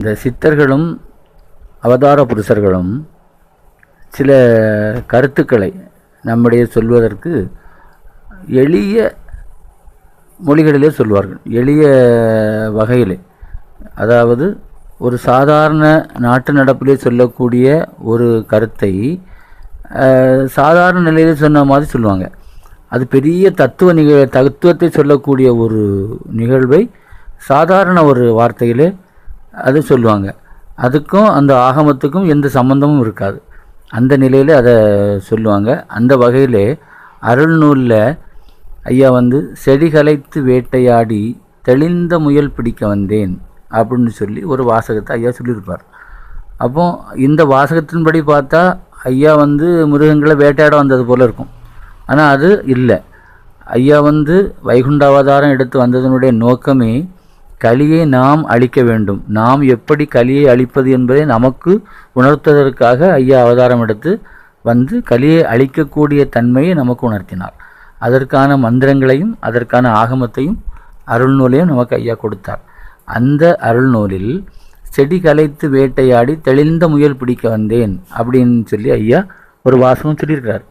இந்த சித்தர்களும் அவதார புருஷர்களும் சில கருத்துக்களை நம்முடைய சொல்வதற்கு எளிய மொழிகளிலே சொல்வார்கள், எளிய வகையிலே. அதாவது ஒரு சாதாரண நாட்டு நடப்பிலே சொல்லக்கூடிய ஒரு கருத்தை சாதாரண நிலையிலே சொன்ன மாதிரி சொல்லுவாங்க. அது பெரிய தத்துவத்தை சொல்லக்கூடிய ஒரு நிகழ்வை சாதாரண ஒரு வார்த்தையிலே அது சொல்லுவாங்க. அதுக்கும் அந்த ஆகமத்துக்கும் எந்த சம்பந்தமும் இருக்காது. அந்த நிலையில் அதை சொல்லுவாங்க. அந்த வகையிலே அருள்நூலில் ஐயா செடி கலைத்து வேட்டையாடி தெளிந்த முயல் பிடிக்க வந்தேன் அப்படின்னு சொல்லி ஒரு வாசகத்தை ஐயா சொல்லியிருப்பார். அப்போ இந்த வாசகத்தின்படி பார்த்தா ஐயா மிருகங்களை வேட்டையாட வந்தது போல் இருக்கும். ஆனால் அது இல்லை. ஐயா வைகுண்ட அவதாரம் எடுத்து வந்ததனுடைய நோக்கமே கலியை நாம் அழிக்க வேண்டும். நாம் எப்படி கலியை அழிப்பது என்பதை நமக்கு உணர்த்துவதற்காக ஐயா அவதாரம் எடுத்து கலியை அழிக்கக்கூடிய தன்மையை நமக்கு உணர்த்தினார். அதற்கான மந்திரங்களையும் அதற்கான ஆகமத்தையும் அருள்நூலையும் நமக்கு ஐயா கொடுத்தார். அந்த அருள்நூலில் செடி கலைத்து வேட்டையாடி தெளிந்த முயல் பிடிக்க வந்தேன் அப்படின்னு சொல்லி ஐயா ஒரு வாசகம் சொல்லியிருக்கிறார்.